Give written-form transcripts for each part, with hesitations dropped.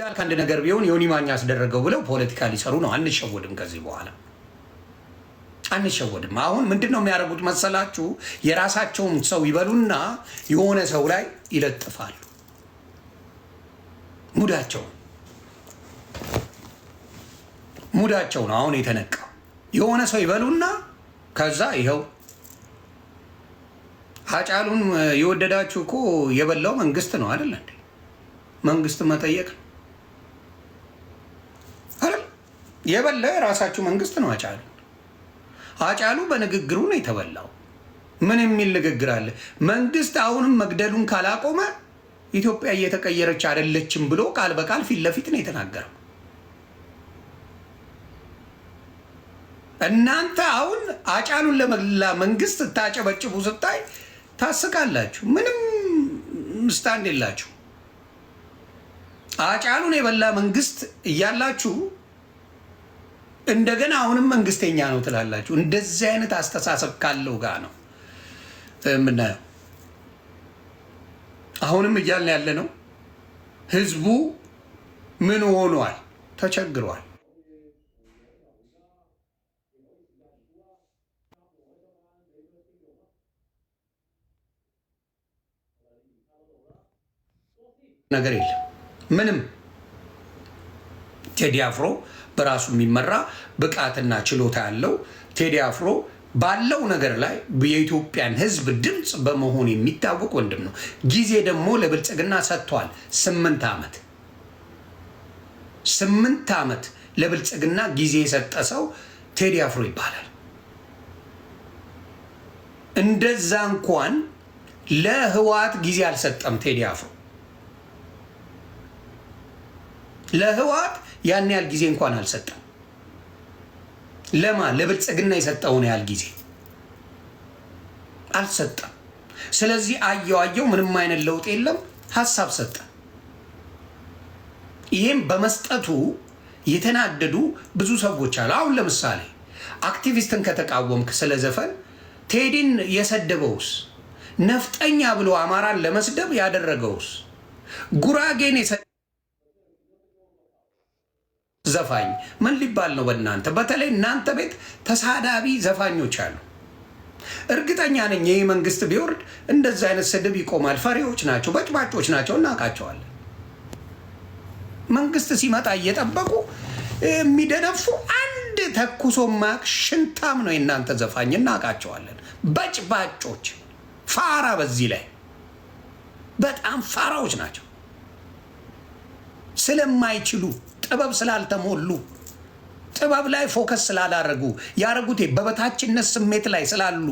አንድ ነገር ቢሆን ዮኒ ማኛ ያስደረገው ብለው ፖለቲካ ሊሰሩ ነው። አንሸወድም፣ ከዚህ በኋላ አንሸወድም። አሁን ምንድነው የሚያደርጉት መሰላችሁ? የራሳቸውን ሰው ይበሉና የሆነ ሰው ላይ ይለጥፋሉ። ሙዳቸው ነው አሁን የተነቃው። የሆነ ሰው ይበሉና ከዛ ይኸው አጫሉን የወደዳችሁ እኮ የበላው መንግስት ነው አይደል እንዴ? መንግስት መጠየቅ አይደል? የበላ የራሳችሁ መንግስት ነው። አጫሉ በንግግሩ ነው የተበላው። ምን የሚል ንግግር አለ? መንግስት አሁንም መግደሉን ካላቆመ ኢትዮጵያ እየተቀየረች አይደለችም ብሎ ቃል በቃል ፊት ለፊት ነው የተናገረው። እናንተ አሁን አጫሉን ለመላ መንግስት ታጨበጭቡ ስታይ ታስቃላችሁ። ምንም ስታንድ የላችሁ። አጫሉን የበላ መንግስት እያላችሁ እንደገና አሁንም መንግስተኛ ነው ትላላችሁ። እንደዚህ አይነት አስተሳሰብ ካለው ጋር ነው የምናየው። አሁንም እያልን ያለ ነው። ህዝቡ ምን ሆኗል? ተቸግሯል። ነገር የለም ምንም። ቴዲ አፍሮ በራሱ የሚመራ ብቃትና ችሎታ ያለው ቴዲ አፍሮ ባለው ነገር ላይ የኢትዮጵያን ህዝብ ድምፅ በመሆን የሚታወቅ ወንድም ነው። ጊዜ ደግሞ ለብልጽግና ሰጥቷል። 8 ዓመት ለብልጽግና ጊዜ የሰጠ ሰው ቴዲ አፍሮ ይባላል። እንደዛ እንኳን ለህወሓት ጊዜ አልሰጠም ቴዲ አፍሮ። ለህወሓት ያን ያህል ጊዜ እንኳን አልሰጠም። ለብልጽግና የሰጠውን ያህል ጊዜ አልሰጠም። ስለዚህ አየው ምንም አይነት ለውጥ የለም፣ ሀሳብ ሰጠ። ይህም በመስጠቱ የተናደዱ ብዙ ሰዎች አሉ። አሁን ለምሳሌ አክቲቪስትን ከተቃወምክ ስለ ዘፈን ቴዲን የሰደበውስ፣ ነፍጠኛ ብሎ አማራን ለመስደብ ያደረገውስ፣ ጉራጌን ዘፋኝ ምን ሊባል ነው? በእናንተ በተለይ እናንተ ቤት ተሳዳቢ ዘፋኞች አሉ። እርግጠኛ ነኝ ይህ መንግስት ቢወርድ እንደዚህ አይነት ስድብ ይቆማል። ፈሪዎች ናቸው፣ በጭባጮች ናቸው፣ እናውቃቸዋለን። መንግስት ሲመጣ እየጠበቁ የሚደነፉ አንድ ተኩሶ ማቅ ሽንታም ነው የእናንተ ዘፋኝ፣ እናውቃቸዋለን። በጭባጮች ፋራ፣ በዚህ ላይ በጣም ፋራዎች ናቸው። ስለማይችሉ ጥበብ ስላልተሞሉ ጥበብ ላይ ፎከስ ስላላረጉ ያረጉት በበታችነት ስሜት ላይ ስላሉ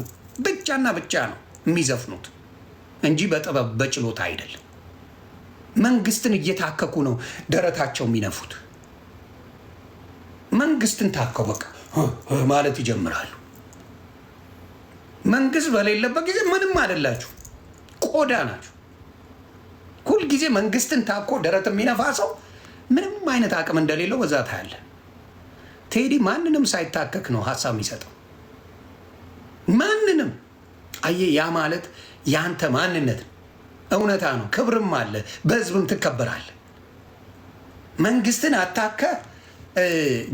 ብቻና ብቻ ነው የሚዘፍኑት እንጂ በጥበብ በችሎታ አይደለም። መንግስትን እየታከኩ ነው ደረታቸው የሚነፉት። መንግስትን ታከው በቃ ማለት ይጀምራሉ። መንግስት በሌለበት ጊዜ ምንም አይደላችሁ፣ ቆዳ ናችሁ። ሁልጊዜ መንግስትን ታኮ ደረት የሚነፋ ሰው ምንም አይነት አቅም እንደሌለው በዛ ታያለ። ቴዲ ማንንም ሳይታከክ ነው ሀሳብ የሚሰጠው። ማንንም አየህ። ያ ማለት ያንተ ማንነት እውነታ ነው። ክብርም አለ፣ በህዝብም ትከበራለ። መንግስትን አታከ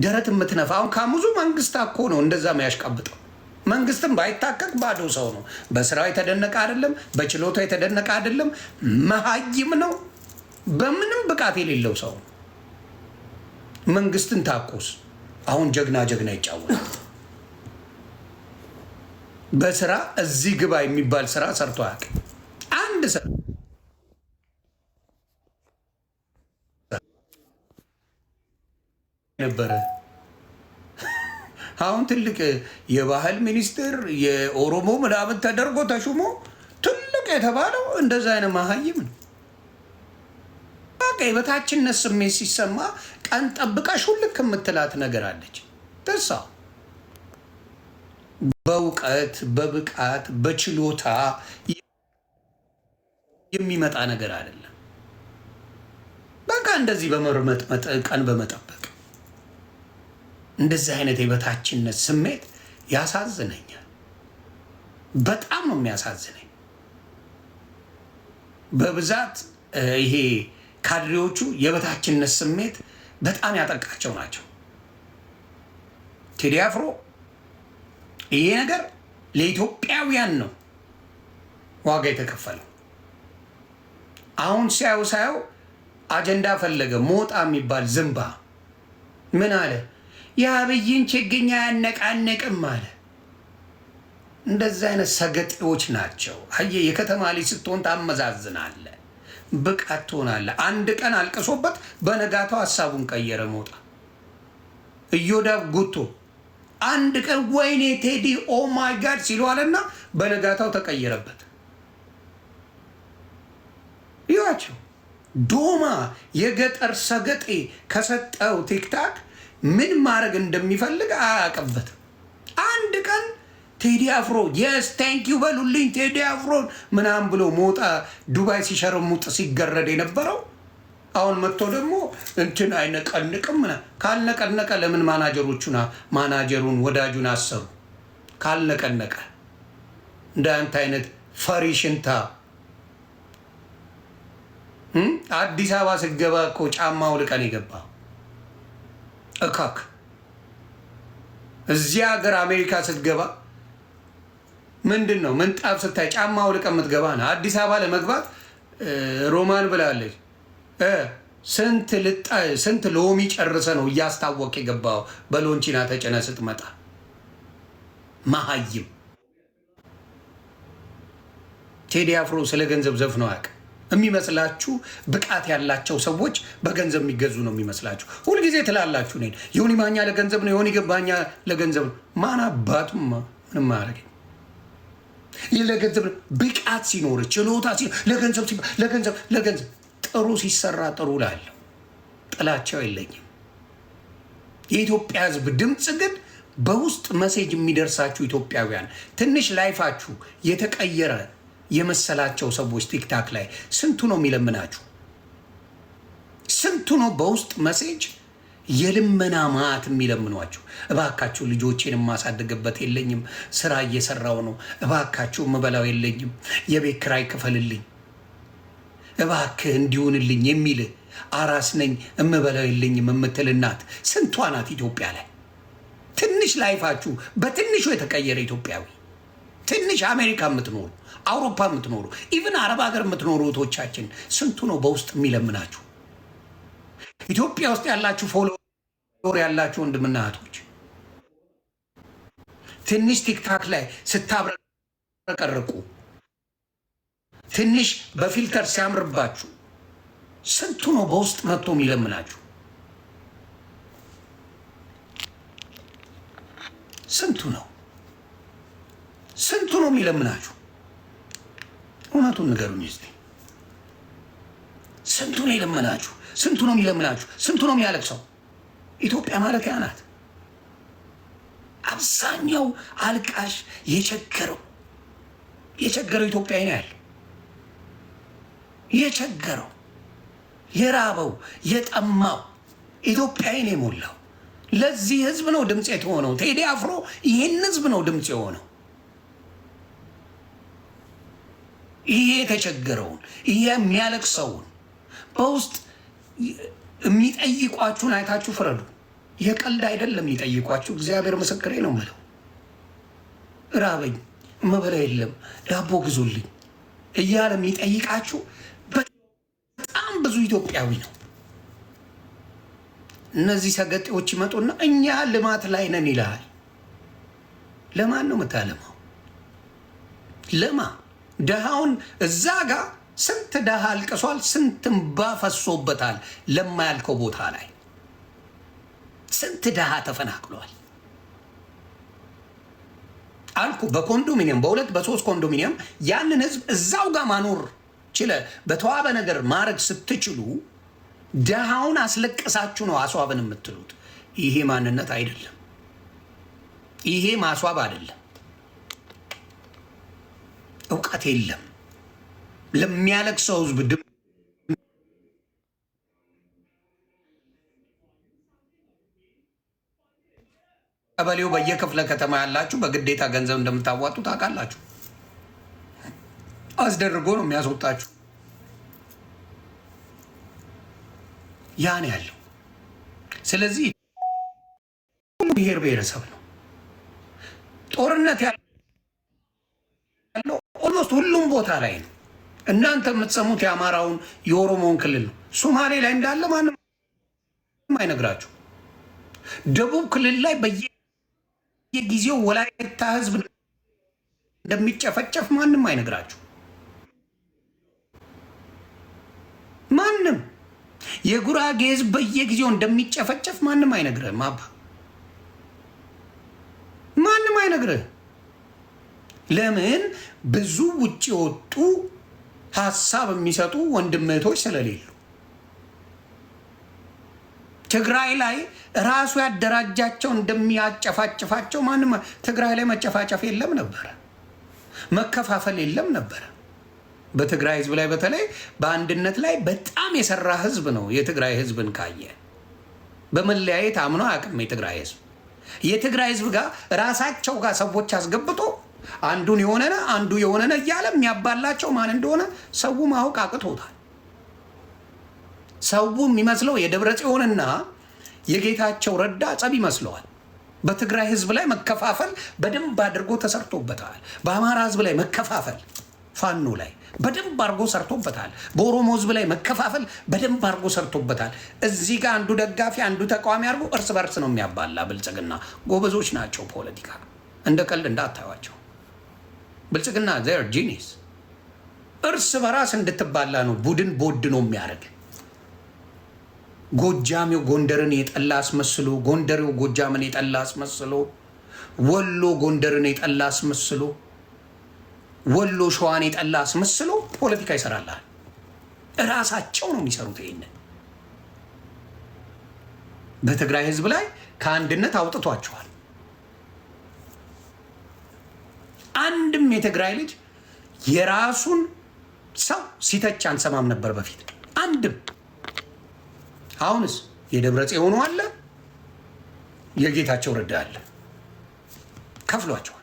ደረት የምትነፋ አሁን ካሙዙ መንግስት አኮ ነው እንደዛ የሚያሽቃብጠው። መንግስትም ባይታከክ ባዶ ሰው ነው። በስራው የተደነቀ አይደለም፣ በችሎታ የተደነቀ አይደለም፣ መሀይም ነው፣ በምንም ብቃት የሌለው ሰው። መንግስትን ታኮስ አሁን ጀግና ይጫወታል። በስራ እዚህ ግባ የሚባል ስራ ሰርቶ አያውቅም። አንድ ስራ ነበረ። አሁን ትልቅ የባህል ሚኒስትር የኦሮሞ ምናምን ተደርጎ ተሹሞ ትልቅ የተባለው እንደዛ አይነት መሀይም ነው። የበታችነት ስሜት ሲሰማ ቀን ጠብቀሽ ሁልክ የምትላት ነገር አለች። ደሳ በእውቀት በብቃት በችሎታ የሚመጣ ነገር አይደለም። በቃ እንደዚህ በመርመጥመጥ ቀን በመጠበቅ እንደዚህ አይነት የበታችነት ስሜት ያሳዝነኛል። በጣም ነው የሚያሳዝነኝ። በብዛት ይሄ ካድሬዎቹ የበታችነት ስሜት በጣም ያጠቃቸው ናቸው። ቴዲ አፍሮ ይሄ ነገር ለኢትዮጵያውያን ነው ዋጋ የተከፈለው። አሁን ሳየው አጀንዳ ፈለገ። ሞጣ የሚባል ዝምባ ምን አለ? የአብይን ችግኝ አያነቃነቅም አለ። እንደዚህ አይነት ሰገጤዎች ናቸው። አየህ፣ የከተማ ልጅ ስትሆን ታመዛዝናለ፣ ብቃት ትሆናለ። አንድ ቀን አልቅሶበት በነጋታው ሀሳቡን ቀየረ። ሞጣ እዮዳብ ጉቶ አንድ ቀን ወይኔ ቴዲ ኦ ማይ ጋድ ሲለዋልና በነጋታው ተቀየረበት። ይዋቸው ዶማ የገጠር ሰገጤ ከሰጠው ቲክታክ ምን ማድረግ እንደሚፈልግ አያውቅበትም። አንድ ቀን ቴዲ አፍሮ የስ ታንክ ዩ በሉልኝ ቴዲ አፍሮን ምናምን ብሎ ሞጣ ዱባይ ሲሸረሙጥ ሲገረድ የነበረው አሁን መጥቶ ደግሞ እንትን አይነቀንቅም። ካልነቀነቀ ለምን ማናጀሩን ወዳጁን አሰሩ? ካልነቀነቀ እንደ አንተ አይነት ፈሪ ሽንታ አዲስ አበባ ስገባ እኮ ጫማው ልቀን የገባ እካክ። እዚያ ሀገር አሜሪካ ስትገባ ምንድን ነው ምንጣፍ ስታይ ጫማው ልቀን የምትገባ ነው። አዲስ አበባ ለመግባት ሮማን ብላለች ስንት ሎሚ ጨርሰ ነው እያስታወቅ የገባው በሎንቺና ተጨነ ስትመጣ። መሀይም ቴዲ አፍሮ ስለ ገንዘብ ዘፍነው አያውቅም። የሚመስላችሁ ብቃት ያላቸው ሰዎች በገንዘብ የሚገዙ ነው የሚመስላችሁ። ሁልጊዜ ትላላችሁ ነ ዮኒ ማኛ ለገንዘብ ነው፣ ዮኒ ገባኛ ለገንዘብ ነው። ማን አባቱም ምንም አያደርገኝ። ይህ ለገንዘብ ነው። ብቃት ሲኖር ችሎታ ለገንዘብ ጥሩ ሲሰራ ጥሩ ላለው ጥላቸው የለኝም። የኢትዮጵያ ሕዝብ ድምፅ ግን በውስጥ መሴጅ የሚደርሳችሁ ኢትዮጵያውያን ትንሽ ላይፋችሁ የተቀየረ የመሰላቸው ሰዎች ቲክታክ ላይ ስንቱ ነው የሚለምናችሁ? ስንቱ ነው በውስጥ መሴጅ የልመና ማት የሚለምኗችሁ? እባካችሁ ልጆቼን የማሳድግበት የለኝም፣ ስራ እየሰራው ነው፣ እባካችሁ የምበላው የለኝም፣ የቤት ኪራይ ክፈልልኝ፣ እባክህ እንዲሆንልኝ የሚል አራስ ነኝ የምበላው የለኝም የምትል እናት ስንቷ ናት ኢትዮጵያ ላይ? ትንሽ ላይፋችሁ በትንሹ የተቀየረ ኢትዮጵያዊ፣ ትንሽ አሜሪካ የምትኖሩ አውሮፓ የምትኖሩ ኢቭን አረብ ሀገር የምትኖሩ እህቶቻችን ስንቱ ነው በውስጥ የሚለምናችሁ? ኢትዮጵያ ውስጥ ያላችሁ ፎሎወር ያላችሁ ወንድምና እህቶች ትንሽ ቲክታክ ላይ ስታብረቀርቁ ትንሽ በፊልተር ሲያምርባችሁ ስንቱ ነው በውስጥ መጥቶ የሚለምናችሁ? ስንቱ ነው የሚለምናችሁ? እውነቱን ንገሩኝ እስቲ። ስንቱ ነው የለመናችሁ? ስንቱ ነው የሚለምናችሁ? ስንቱ ነው የሚያለቅሰው? ኢትዮጵያ ማለት ያ ናት። አብዛኛው አልቃሽ የቸገረው ኢትዮጵያዊ ነው ያለው። የቸገረው የራበው የጠማው ኢትዮጵያዊ ነው የሞላው። ለዚህ ህዝብ ነው ድምፅ የሆነው። ቴዲ አፍሮ ይህን ህዝብ ነው ድምፅ የሆነው። ይሄ የተቸገረውን ይሄ የሚያለቅሰውን በውስጥ የሚጠይቋችሁን አይታችሁ ፍረዱ። የቀልድ አይደለም የሚጠይቋችሁ። እግዚአብሔር ምስክሬ ነው የምለው። ራበኝ መበላ የለም ዳቦ ግዙልኝ እያለ የሚጠይቃችሁ በጣም ብዙ ኢትዮጵያዊ ነው። እነዚህ ሰገጤዎች ይመጡና እኛ ልማት ላይ ነን ይልሃል። ለማን ነው የምታለማው? ለማ ደሃውን እዛ ጋር ስንት ደሃ አልቅሷል፣ ስንት እንባ ፈሶበታል። ለማያልከው ቦታ ላይ ስንት ደሃ ተፈናቅሏል አልኩ። በኮንዶሚኒየም በሁለት በሶስት ኮንዶሚኒየም ያንን ህዝብ እዛው ጋር ማኖር ችለ በተዋበ ነገር ማድረግ ስትችሉ ደሃውን አስለቅሳችሁ ነው አስዋብን የምትሉት። ይሄ ማንነት አይደለም። ይሄ ማስዋብ አይደለም። እውቀት የለም። ለሚያለቅሰው ህዝብ ቀበሌው በየክፍለ ከተማ ያላችሁ በግዴታ ገንዘብ እንደምታዋጡ ታውቃላችሁ። አስደርጎ ነው የሚያስወጣችሁ። ያን ያለው። ስለዚህ ሁሉ ብሔር ብሔረሰብ ነው። ጦርነት ያለው ኦልሞስት ሁሉም ቦታ ላይ ነው። እናንተ የምትሰሙት የአማራውን የኦሮሞውን ክልል ነው። ሶማሌ ላይ እንዳለ ማንም አይነግራችሁ። ደቡብ ክልል ላይ በየጊዜው ወላይታ ህዝብ እንደሚጨፈጨፍ ማንም አይነግራችሁ። ማንም የጉራጌ ህዝብ በየጊዜው እንደሚጨፈጨፍ ማንም አይነግርህም። አባ ማንም አይነግርህ። ለምን? ብዙ ውጭ የወጡ ሀሳብ የሚሰጡ ወንድም እህቶች ስለሌሉ። ትግራይ ላይ ራሱ ያደራጃቸው እንደሚያጨፋጭፋቸው ማንም። ትግራይ ላይ መጨፋጨፍ የለም ነበረ፣ መከፋፈል የለም ነበረ። በትግራይ ህዝብ ላይ በተለይ በአንድነት ላይ በጣም የሰራ ህዝብ ነው። የትግራይ ህዝብን ካየ በመለያየት አምኖ አያውቅም። የትግራይ ህዝብ ጋር ራሳቸው ጋር ሰዎች አስገብቶ አንዱን የሆነነ አንዱ የሆነነ እያለ የሚያባላቸው ማን እንደሆነ ሰው ማወቅ አቅቶታል። ሰው የሚመስለው የደብረ ጽዮንና የጌታቸው ረዳ ጸብ ይመስለዋል። በትግራይ ህዝብ ላይ መከፋፈል በደንብ አድርጎ ተሰርቶበታል። በአማራ ህዝብ ላይ መከፋፈል ፋኖ ላይ በደንብ አድርጎ ሰርቶበታል። በኦሮሞ ህዝብ ላይ መከፋፈል በደንብ አድርጎ ሰርቶበታል። እዚህ ጋር አንዱ ደጋፊ አንዱ ተቃዋሚ አድርጎ እርስ በርስ ነው የሚያባላ። ብልጽግና ጎበዞች ናቸው። ፖለቲካ እንደ ቀልድ እንዳታዩዋቸው። ብልጽግና ዘር ጂኒስ እርስ በራስ እንድትባላ ነው ቡድን ቦድ ነው የሚያደርግ። ጎጃሜው ጎንደርን የጠላ አስመስሎ፣ ጎንደሬው ጎጃምን የጠላ አስመስሎ፣ ወሎ ጎንደርን የጠላ አስመስሎ፣ ወሎ ሸዋን የጠላ አስመስሎ ፖለቲካ ይሰራላል። እራሳቸው ነው የሚሰሩት። ይሄንን በትግራይ ህዝብ ላይ ከአንድነት አውጥቷቸዋል። አንድም የትግራይ ልጅ የራሱን ሰው ሲተች አንሰማም ነበር በፊት አንድም። አሁንስ የደብረ ጽዮኑ አለ፣ የጌታቸው ረዳ አለ፣ ከፍሏቸዋል።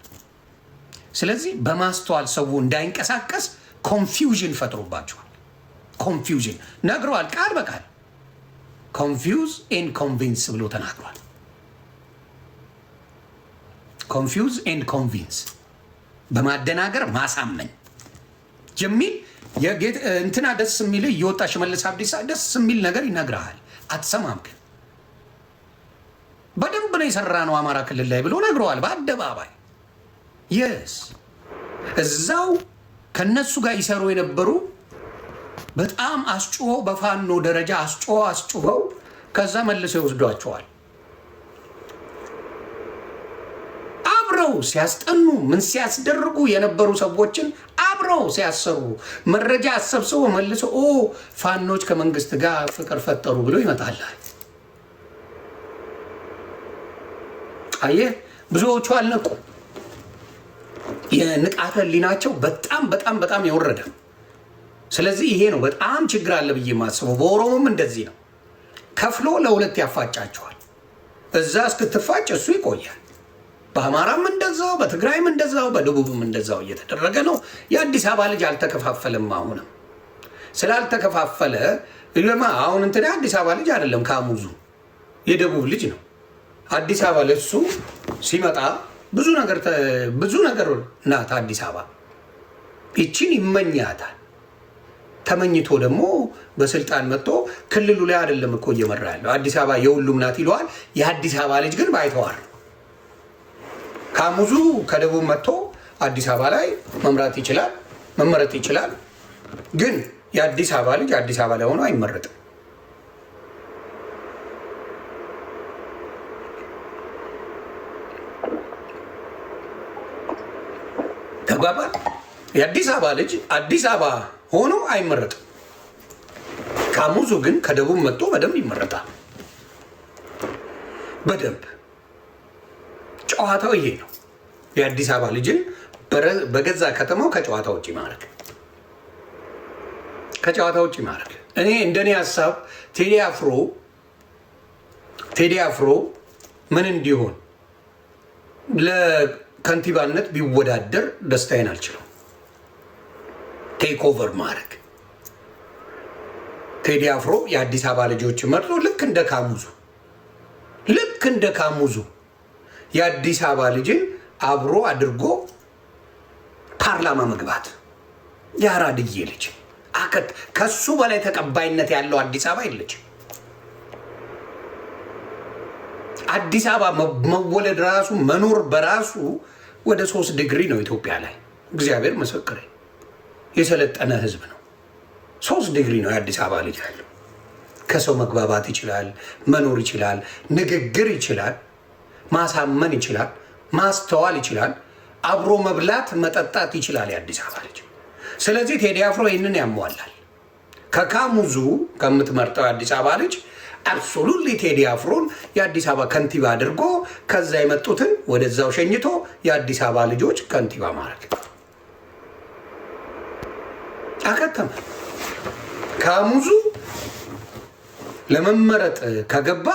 ስለዚህ በማስተዋል ሰው እንዳይንቀሳቀስ ኮንፊውዥን ፈጥሮባቸዋል። ኮንፊውዥን ነግረዋል፣ ቃል በቃል ኮንፊውዝ ኤንድ ኮንቪንስ ብሎ ተናግሯል። ኮንፊውዝ ኤንድ ኮንቪንስ በማደናገር ማሳመን የሚል እንትና ደስ የሚል እየወጣ ሽመልስ አብዲሳ ደስ የሚል ነገር ይነግርሃል። አትሰማም። ግን በደንብ ነው የሰራ ነው አማራ ክልል ላይ ብሎ ነግረዋል በአደባባይ። የስ እዛው ከነሱ ጋር ይሰሩ የነበሩ በጣም አስጮኸው በፋኖ ደረጃ አስጮኸው ከዛ መልሰው ይወስዷቸዋል። አብረው ሲያስጠኑ ምን ሲያስደርጉ የነበሩ ሰዎችን አብረው ሲያሰሩ መረጃ አሰብስቦ መልሰው ፋኖች ከመንግስት ጋር ፍቅር ፈጠሩ ብሎ ይመጣላል። አየህ፣ ብዙዎቹ አልነቁ። የንቃተ ህሊናቸው በጣም በጣም በጣም የወረደ። ስለዚህ ይሄ ነው በጣም ችግር አለ ብዬ የማስበው። በኦሮሞም እንደዚህ ነው። ከፍሎ ለሁለት ያፋጫቸዋል። እዛ እስክትፋጭ እሱ ይቆያል። በአማራም እንደዛው፣ በትግራይም እንደዛው፣ በደቡብም እንደዛው እየተደረገ ነው። የአዲስ አበባ ልጅ አልተከፋፈለም። አሁንም ስላልተከፋፈለ አሁን እንትን አዲስ አበባ ልጅ አይደለም፣ ካሙዙ የደቡብ ልጅ ነው። አዲስ አበባ ለሱ ሲመጣ ብዙ ነገር ናት አዲስ አበባ። ይቺን ይመኛታል። ተመኝቶ ደግሞ በስልጣን መጥቶ ክልሉ ላይ አይደለም እኮ እየመራ ያለው። አዲስ አበባ የሁሉም ናት ይለዋል። የአዲስ አበባ ልጅ ግን ባይተዋር ካሙዙ ከደቡብ መጥቶ አዲስ አበባ ላይ መምራት ይችላል፣ መመረጥ ይችላል። ግን የአዲስ አበባ ልጅ አዲስ አበባ ላይ ሆኖ አይመረጥም። ተግባባ። የአዲስ አበባ ልጅ አዲስ አበባ ሆኖ አይመረጥም። ካሙዙ ግን ከደቡብ መጥቶ በደንብ ይመረጣል። በደንብ ጨዋታው ይሄ ነው። የአዲስ አበባ ልጅን በገዛ ከተማው ከጨዋታ ውጭ ማድረግ እኔ እንደኔ ሀሳብ ቴዲ አፍሮ ምን እንዲሆን ለከንቲባነት ቢወዳደር ደስታዬን አልችለው። ቴክ ኦቨር ማድረግ ቴዲ አፍሮ የአዲስ አበባ ልጆች መርጦ ልክ እንደ ካሙዙ የአዲስ አበባ ልጅን አብሮ አድርጎ ፓርላማ መግባት የአራድዬ ልጅ ከሱ በላይ ተቀባይነት ያለው አዲስ አበባ የለች። አዲስ አበባ መወለድ ራሱ መኖር በራሱ ወደ 3 ዲግሪ ነው ኢትዮጵያ ላይ። እግዚአብሔር ምስክሬ የሰለጠነ ህዝብ ነው። 3 ዲግሪ ነው የአዲስ አበባ ልጅ ያለው። ከሰው መግባባት ይችላል፣ መኖር ይችላል፣ ንግግር ይችላል፣ ማሳመን ይችላል፣ ማስተዋል ይችላል፣ አብሮ መብላት መጠጣት ይችላል የአዲስ አበባ ልጅ። ስለዚህ ቴዲ አፍሮ ይህንን ያሟላል። ከካሙዙ ከምትመርጠው የአዲስ አበባ ልጅ አብሶሉትሊ ቴዲ አፍሮን የአዲስ አበባ ከንቲባ አድርጎ ከዛ የመጡትን ወደዛው ሸኝቶ የአዲስ አበባ ልጆች ከንቲባ ማድረግ አከተመ። ካሙዙ ለመመረጥ ከገባ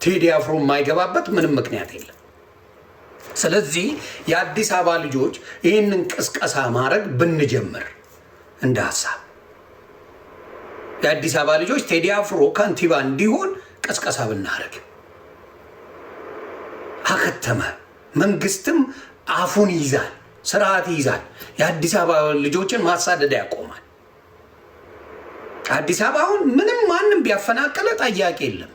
ቴዲ አፍሮ የማይገባበት ምንም ምክንያት የለም። ስለዚህ የአዲስ አበባ ልጆች ይህንን ቅስቀሳ ማድረግ ብንጀምር እንደ ሀሳብ የአዲስ አበባ ልጆች ቴዲ አፍሮ ከንቲባ እንዲሆን ቅስቀሳ ብናደርግ አከተመ። መንግስትም አፉን ይይዛል፣ ስርዓት ይይዛል። የአዲስ አበባ ልጆችን ማሳደድ ያቆማል። አዲስ አበባ አሁን ምንም ማንም ቢያፈናቀለ ጠያቂ የለም።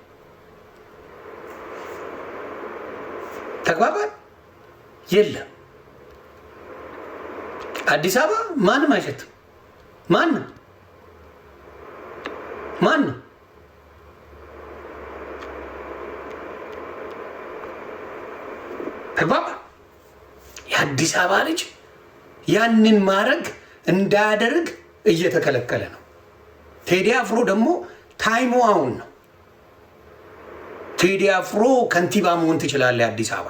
ተግባባል የለም። አዲስ አበባ ማንም አይሸትም። ማንም ተግባባ። የአዲስ አበባ ልጅ ያንን ማድረግ እንዳያደርግ እየተከለከለ ነው። ቴዲ አፍሮ ደግሞ ታይሙ አሁን ነው። ቴዲ አፍሮ ከንቲባ መሆን ትችላለህ። አዲስ አበባ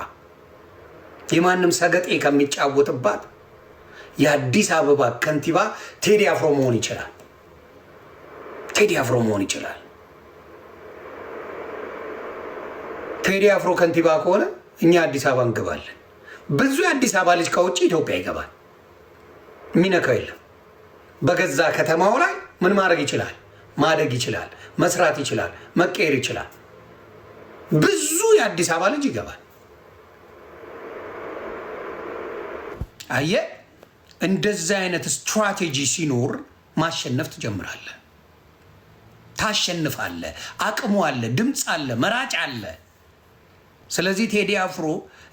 የማንም ሰገጤ ከሚጫወትባት የአዲስ አበባ ከንቲባ ቴዲ አፍሮ መሆን ይችላል። ቴዲ አፍሮ መሆን ይችላል። ቴዲ አፍሮ ከንቲባ ከሆነ እኛ አዲስ አበባ እንገባለን። ብዙ የአዲስ አበባ ልጅ ከውጭ ኢትዮጵያ ይገባል። የሚነካው የለም። በገዛ ከተማው ላይ ምን ማድረግ ይችላል? ማደግ ይችላል፣ መስራት ይችላል፣ መቀየር ይችላል። ብዙ የአዲስ አበባ ልጅ ይገባል። አየህ፣ እንደዚህ አይነት ስትራቴጂ ሲኖር ማሸነፍ ትጀምራለህ፣ ታሸንፋለህ። አቅሙ አለ፣ ድምፅ አለ፣ መራጭ አለ። ስለዚህ ቴዲ አፍሮ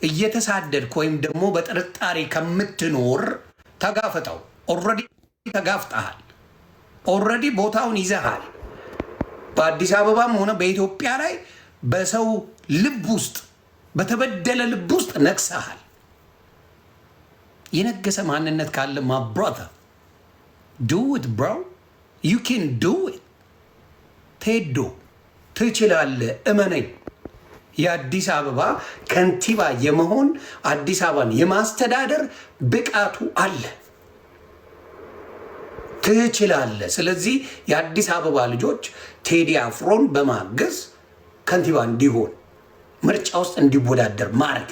እየተሳደድክ ወይም ደግሞ በጥርጣሬ ከምትኖር ተጋፈጠው። ኦልሬዲ ተጋፍጠሃል። ኦልሬዲ ቦታውን ይዘሃል። በአዲስ አበባም ሆነ በኢትዮጵያ ላይ በሰው ልብ ውስጥ በተበደለ ልብ ውስጥ ነግሰሃል። የነገሰ ማንነት ካለ ማ ብራዘር ዱ ኢት ብሮ ዩ ካን ዱ ኢት። ቴዶ ትችላለህ፣ እመነኝ። የአዲስ አበባ ከንቲባ የመሆን አዲስ አበባን የማስተዳደር ብቃቱ አለ። ትችላለህ። ስለዚህ የአዲስ አበባ ልጆች ቴዲ አፍሮን በማገዝ ከንቲባ እንዲሆን ምርጫ ውስጥ እንዲወዳደር ማድረግ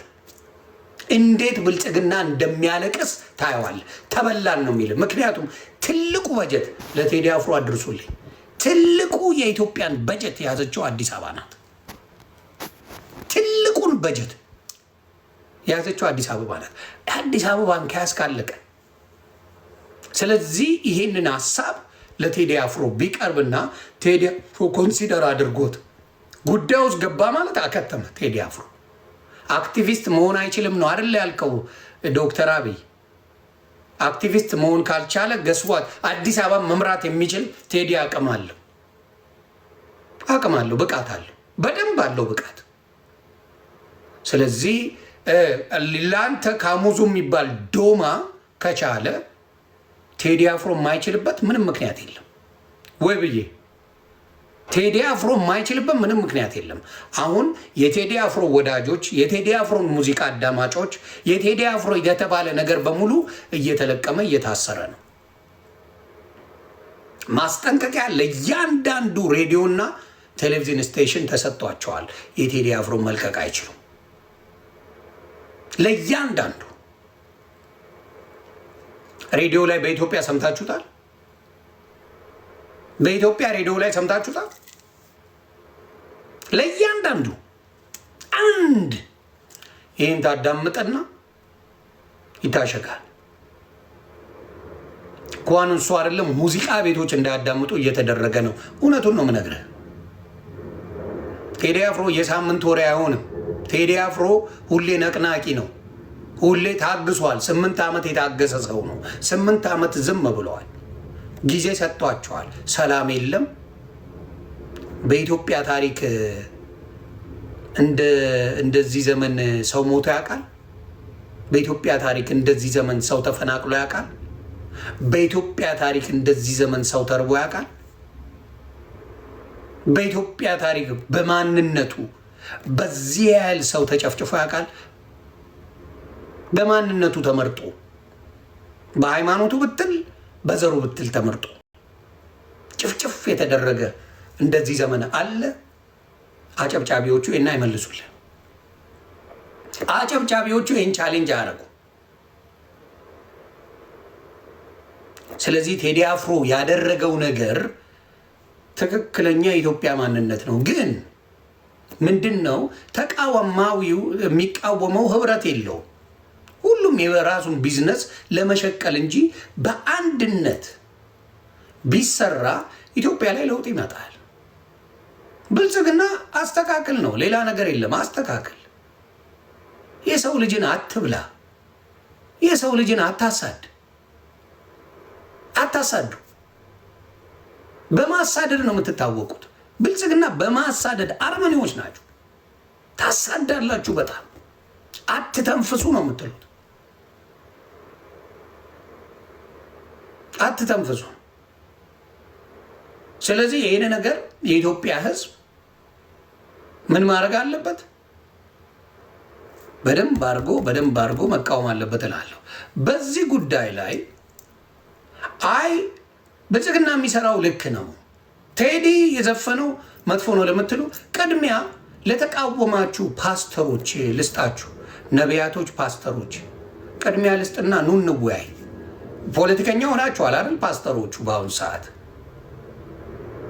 እንዴት ብልጽግና እንደሚያለቅስ ታየዋል። ተበላን ነው የሚል። ምክንያቱም ትልቁ በጀት ለቴዲ አፍሮ አድርሱልኝ። ትልቁ የኢትዮጵያን በጀት የያዘችው አዲስ አበባ ናት። ትልቁን በጀት የያዘችው አዲስ አበባ ናት። አዲስ አበባን ከያዝ ካለቀ። ስለዚህ ይሄንን ሀሳብ ለቴዲ አፍሮ ቢቀርብና ቴዲ አፍሮ ኮንሲደር አድርጎት ጉዳዩ ውስጥ ገባ ማለት አከተመ። ቴዲ አፍሮ አክቲቪስት መሆን አይችልም ነው አይደል ያልከው ዶክተር አብይ? አክቲቪስት መሆን ካልቻለ ገስዋት አዲስ አበባ መምራት የሚችል ቴዲ አቅም አለው፣ ብቃት አለው፣ በደንብ አለው ብቃት። ስለዚህ ላንተ ካሙዙ የሚባል ዶማ ከቻለ ቴዲ አፍሮ የማይችልበት ምንም ምክንያት የለም ወይ ብዬ ቴዲ አፍሮ የማይችልበት ምንም ምክንያት የለም። አሁን የቴዲ አፍሮ ወዳጆች፣ የቴዲ አፍሮን ሙዚቃ አዳማጮች፣ የቴዲ አፍሮ የተባለ ነገር በሙሉ እየተለቀመ እየታሰረ ነው። ማስጠንቀቂያ ለእያንዳንዱ ሬዲዮና ቴሌቪዥን ስቴሽን ተሰጥቷቸዋል። የቴዲ አፍሮ መልቀቅ አይችሉም። ለእያንዳንዱ ሬዲዮ ላይ በኢትዮጵያ ሰምታችሁታል። በኢትዮጵያ ሬዲዮ ላይ ሰምታችሁታል? ለእያንዳንዱ አንድ ይህን ታዳምጠና ይታሸጋል። እንኳን እሱ አይደለም ሙዚቃ ቤቶች እንዳያዳምጡ እየተደረገ ነው። እውነቱን ነው የምነግርህ። ቴዲ አፍሮ የሳምንት ወሬ አይሆንም። ቴዲ አፍሮ ሁሌ ነቅናቂ ነው። ሁሌ ታግሷል። 8 ዓመት የታገሰ ሰው ነው። 8 ዓመት ዝም ብለዋል። ጊዜ ሰጥቷቸዋል። ሰላም የለም። በኢትዮጵያ ታሪክ እንደዚህ ዘመን ሰው ሞቶ ያውቃል? በኢትዮጵያ ታሪክ እንደዚህ ዘመን ሰው ተፈናቅሎ ያውቃል? በኢትዮጵያ ታሪክ እንደዚህ ዘመን ሰው ተርቦ ያውቃል? በኢትዮጵያ ታሪክ በማንነቱ በዚህ ያህል ሰው ተጨፍጭፎ ያውቃል? በማንነቱ ተመርጦ፣ በሃይማኖቱ ብትል በዘሩ ብትል ተመርጦ ጭፍጭፍ የተደረገ እንደዚህ ዘመን አለ? አጨብጫቢዎቹ እና ይመልሱልን። አጨብጫቢዎቹ ይህን ቻሌንጅ አያደርጉ። ስለዚህ ቴዲ አፍሮ ያደረገው ነገር ትክክለኛ የኢትዮጵያ ማንነት ነው። ግን ምንድን ነው ተቃዋማዊው የሚቃወመው? ህብረት የለውም። ሁሉም የራሱን ቢዝነስ ለመሸቀል እንጂ በአንድነት ቢሰራ ኢትዮጵያ ላይ ለውጥ ይመጣል። ብልጽግና አስተካክል ነው፣ ሌላ ነገር የለም። አስተካክል። የሰው ልጅን አትብላ። የሰው ልጅን አታሳድ። አታሳዱ። በማሳደድ ነው የምትታወቁት። ብልጽግና በማሳደድ አርመኔዎች ናቸው። ታሳዳላችሁ። በጣም አትተንፍሱ ነው የምትሉት። አትተንፍሱ። ስለዚህ ይህን ነገር የኢትዮጵያ ሕዝብ ምን ማድረግ አለበት? በደንብ አድርጎ መቃወም አለበት እላለሁ። በዚህ ጉዳይ ላይ አይ ብልጽግና የሚሰራው ልክ ነው፣ ቴዲ የዘፈነው መጥፎ ነው ለምትሉ ቅድሚያ ለተቃወማችሁ ፓስተሮች ልስጣችሁ። ነቢያቶች፣ ፓስተሮች ቅድሚያ ልስጥና ኑ እንወያይ። ፖለቲከኛ ሆናችኋል አይደል? ፓስተሮቹ በአሁኑ ሰዓት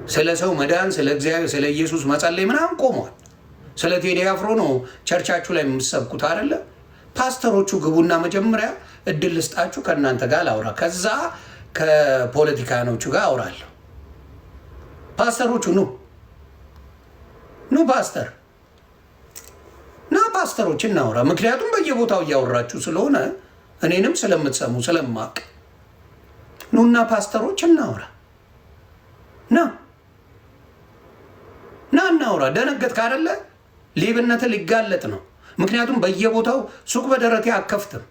ስለ ሰው መዳን፣ ስለ እግዚአብሔር፣ ስለ ኢየሱስ መጸለይ ምናምን ቆሟል። ስለ ቴዲ አፍሮ ነው ቸርቻችሁ ላይ የምትሰብኩት አይደለ? ፓስተሮቹ ግቡና መጀመሪያ እድል ልስጣችሁ፣ ከእናንተ ጋር ላውራ፣ ከዛ ከፖለቲካኖቹ ጋር አውራለሁ። ፓስተሮቹ ኑ ፓስተር ና ፓስተሮች እናውራ። ምክንያቱም በየቦታው እያወራችሁ ስለሆነ እኔንም ስለምትሰሙ ስለማቅ ኑና ፓስተሮች እናውራ። ና እናውራ። ደነገጥክ አይደለ? ሌብነት ሊጋለጥ ነው። ምክንያቱም በየቦታው ሱቅ በደረቴ አከፍትም።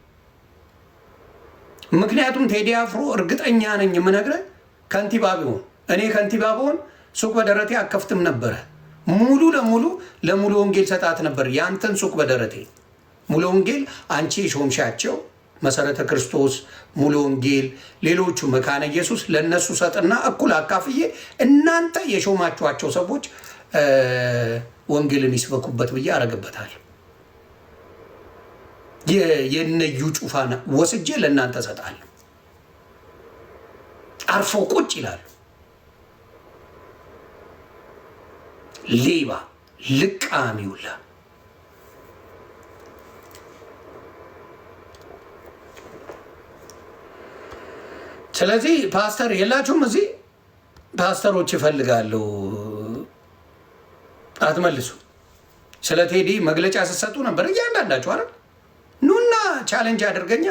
ምክንያቱም ቴዲ አፍሮ እርግጠኛ ነኝ የምነግርህ ከንቲባ ቢሆን እኔ ከንቲባ ብሆን ሱቅ በደረቴ አከፍትም ነበረ። ሙሉ ለሙሉ ለሙሉ ወንጌል ሰጣት ነበር ያንተን ሱቅ በደረቴ። ሙሉ ወንጌል አንቺ ሾምሻቸው መሰረተ ክርስቶስ፣ ሙሉ ወንጌል፣ ሌሎቹ መካነ ኢየሱስ ለነሱ ሰጥና እኩል አካፍዬ እናንተ የሾማችኋቸው ሰዎች ወንጌልን ይስበኩበት ብዬ አረግበታል። የነዩ ጩፋን ወስጄ ለእናንተ ሰጣለሁ። አርፈው ቁጭ ይላሉ። ሌባ ልቃሚውላ ስለዚህ ፓስተር የላችሁም እዚህ ፓስተሮች ይፈልጋሉ። አትመልሱ። ስለ ቴዲ መግለጫ ስትሰጡ ነበር እያንዳንዳችሁ አይደል? ኑና ቻሌንጅ አድርገኛ።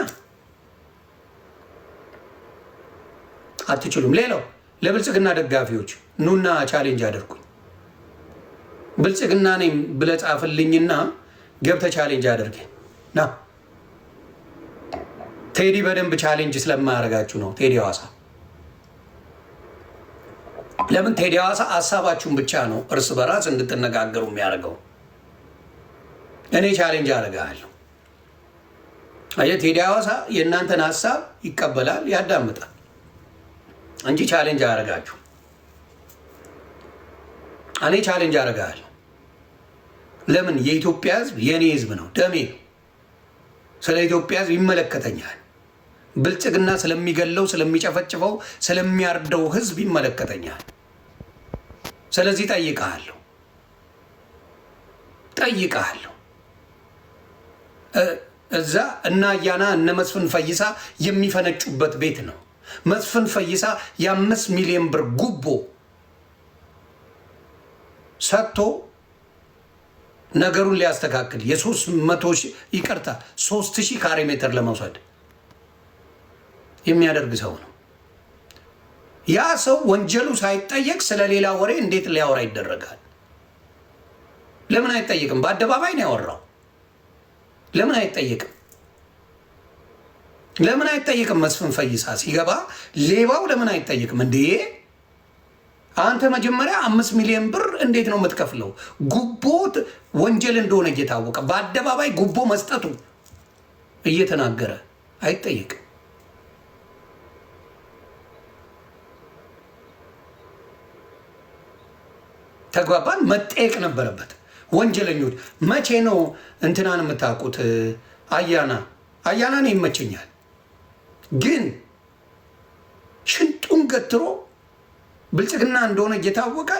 አትችሉም። ሌላው ለብልጽግና ደጋፊዎች ኑና ቻሌንጅ አድርጉኝ። ብልጽግና ነኝ ብለህ ጻፍልኝና ገብተህ ቻሌንጅ አድርገኝ ና። ቴዲ በደንብ ቻሌንጅ ስለማያደርጋችሁ ነው። ቴዲ ሐዋሳ ለምን ቴዲ ሐዋሳ ሀሳባችሁን ብቻ ነው እርስ በራስ እንድትነጋገሩ የሚያደርገው። እኔ ቻሌንጅ አደርጋለሁ። አየህ፣ ቴዲ ሐዋሳ የእናንተን ሀሳብ ይቀበላል፣ ያዳምጣል እንጂ ቻሌንጅ አደርጋችሁ። እኔ ቻሌንጅ አደርጋለሁ። ለምን? የኢትዮጵያ ሕዝብ የኔ ሕዝብ ነው፣ ደሜ ነው። ስለ ኢትዮጵያ ሕዝብ ይመለከተኛል። ብልጽግና ስለሚገለው፣ ስለሚጨፈጭፈው፣ ስለሚያርደው ሕዝብ ይመለከተኛል። ስለዚህ ጠይቀሃለሁ። እዛ እና አያና እነ መስፍን ፈይሳ የሚፈነጩበት ቤት ነው። መስፍን ፈይሳ የ5 ሚሊዮን ብር ጉቦ ሰጥቶ ነገሩን ሊያስተካክል የ300,000 ካሬ ሜትር ለመውሰድ የሚያደርግ ሰው ነው። ያ ሰው ወንጀሉ ሳይጠየቅ ስለሌላ ወሬ እንዴት ሊያወራ ይደረጋል? ለምን አይጠየቅም? በአደባባይ ነው ያወራው። ለምን አይጠየቅም? ለምን አይጠየቅም? መስፍን ፈይሳ ሲገባ ሌባው ለምን አይጠየቅም? እንዴ አንተ መጀመሪያ 5 ሚሊዮን ብር እንዴት ነው የምትከፍለው? ጉቦ ወንጀል እንደሆነ እየታወቀ በአደባባይ ጉቦ መስጠቱ እየተናገረ አይጠየቅም። ተግባባን? መጠየቅ ነበረበት። ወንጀለኞች መቼ ነው እንትናን የምታውቁት? አያናን ይመቸኛል፣ ግን ሽንጡን ገትሮ ብልጽግና እንደሆነ እየታወቀ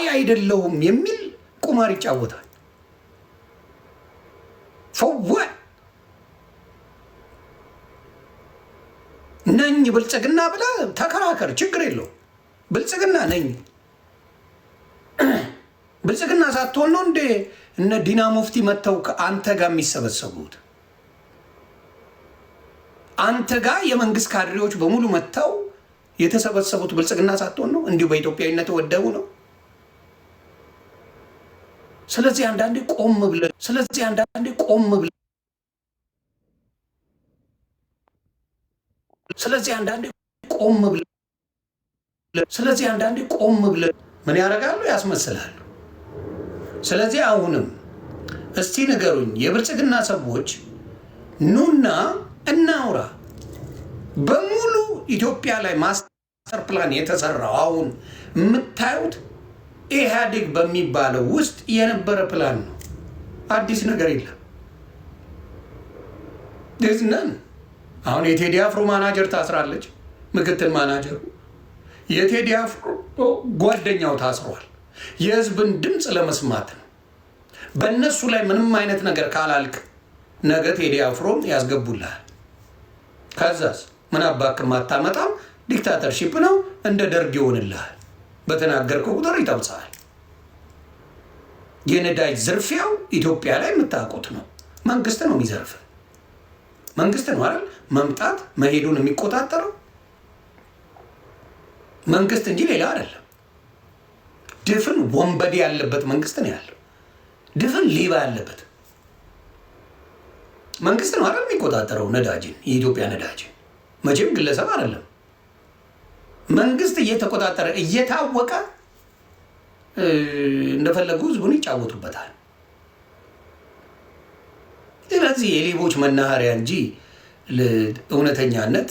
አይደለሁም የሚል ቁማር ይጫወታል። ፈወ ነኝ ብልጽግና ብለህ ተከራከር፣ ችግር የለው። ብልጽግና ነኝ ብልጽግና ሳትሆን ነው እንዴ እነ ዲና ሙፍቲ መጥተው አንተ ጋር የሚሰበሰቡት? አንተ ጋር የመንግስት ካድሬዎች በሙሉ መጥተው የተሰበሰቡት ብልጽግና ሳትሆን ነው? እንዲሁ በኢትዮጵያዊነት ወደቡ ነው። ስለዚህ አንዳንዴ ቆም ብለህ ምን ያደርጋሉ? ያስመስላሉ። ስለዚህ አሁንም እስቲ ንገሩኝ የብልጽግና ሰዎች ኑና እናውራ። በሙሉ ኢትዮጵያ ላይ ማስተር ፕላን የተሰራው አሁን የምታዩት ኢህአዴግ በሚባለው ውስጥ የነበረ ፕላን ነው። አዲስ ነገር የለም። ደዝነን አሁን የቴዲ አፍሮ ማናጀር ታስራለች። ምክትል ማናጀሩ የቴዲ አፍሮ ጓደኛው ታስሯል። የህዝብን ድምፅ ለመስማት ነው። በእነሱ ላይ ምንም አይነት ነገር ካላልክ ነገ ቴዲ አፍሮን ያስገቡልሃል። ከዛስ ምን አባክም አታመጣም። ዲክታተርሺፕ ነው፣ እንደ ደርግ ይሆንልሃል። በተናገርከው ቁጥር ይጠብሳል። የነዳጅ ዝርፊያው ኢትዮጵያ ላይ የምታውቁት ነው። መንግስት ነው የሚዘርፍ። መንግስት ነው አይደል መምጣት መሄዱን የሚቆጣጠረው መንግስት እንጂ ሌላ አይደለም። ድፍን ወንበዴ ያለበት መንግስት ነው ያለው። ድፍን ሌባ ያለበት መንግስት ነው አይደል የሚቆጣጠረው ነዳጅን፣ የኢትዮጵያ ነዳጅን። መቼም ግለሰብ አይደለም። መንግስት እየተቆጣጠረ እየታወቀ እንደፈለጉ ህዝቡን ይጫወቱበታል። ስለዚህ የሌቦች መናኸሪያ እንጂ እውነተኛነት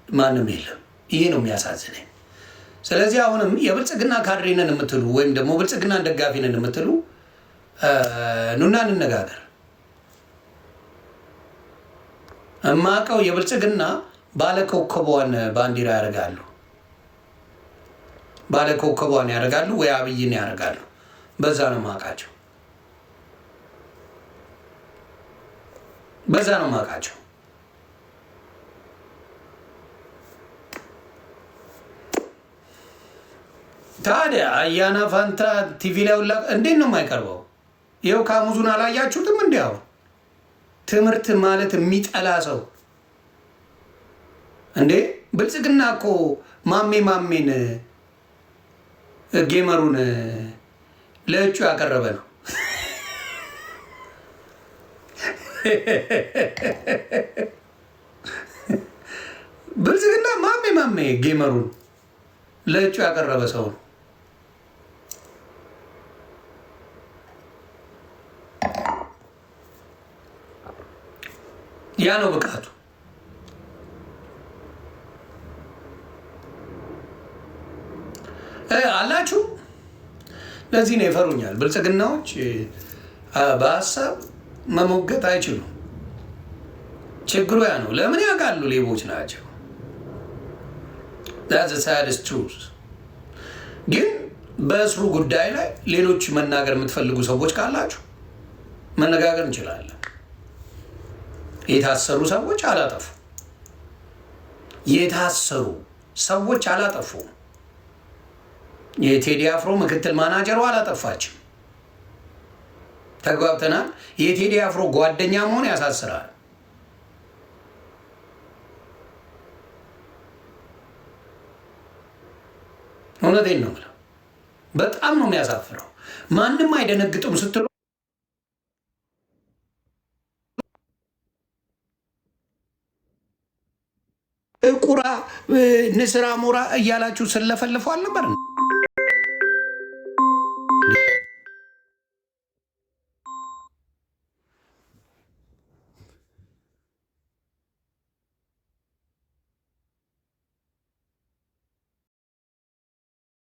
ማንም የለም። ይሄ ነው የሚያሳዝነኝ። ስለዚህ አሁንም የብልጽግና ካድሬነን የምትሉ ወይም ደግሞ ብልጽግናን ደጋፊነን የምትሉ ኑና እንነጋገር። እማቀው የብልጽግና ባለኮከቧን ባንዲራ ያደርጋሉ፣ ባለኮከቧን ያደርጋሉ ወይ አብይን ያደርጋሉ። በዛ ነው ማቃቸው፣ በዛ ነው ማቃቸው። ታዲያ አያና ፋንታ ቲቪ ላይ ሁላ እንዴት ነው የማይቀርበው? ይኸው ካሙዙን አላያችሁትም? እንዲያው ትምህርት ማለት የሚጠላ ሰው እንዴ! ብልጽግና እኮ ማሜን ጌመሩን ለእጩ ያቀረበ ነው። ብልጽግና ማሜ ጌመሩን ለእጩ ያቀረበ ሰው ነው። ያ ነው ብቃቱ። አላችሁ። ለዚህ ነው ይፈሩኛል። ብልጽግናዎች በሀሳብ መሞገት አይችሉም። ችግሩ ያ ነው። ለምን ያውቃሉ? ሌቦች ናቸው። That's the saddest truth። ግን በእስሩ ጉዳይ ላይ ሌሎች መናገር የምትፈልጉ ሰዎች ካላችሁ መነጋገር እንችላለን። የታሰሩ ሰዎች አላጠፉ። የታሰሩ ሰዎች አላጠፉ። የቴዲ አፍሮ ምክትል ማናጀሩ አላጠፋችም። ተግባብተናል። የቴዲ አፍሮ ጓደኛ መሆን ያሳስራል። እውነቴን ነው። በጣም ነው የሚያሳፍረው። ማንም አይደነግጥም ስትሉ እቁራ ንስራ ሞራ እያላችሁ ስለፈልፈው አልነበር?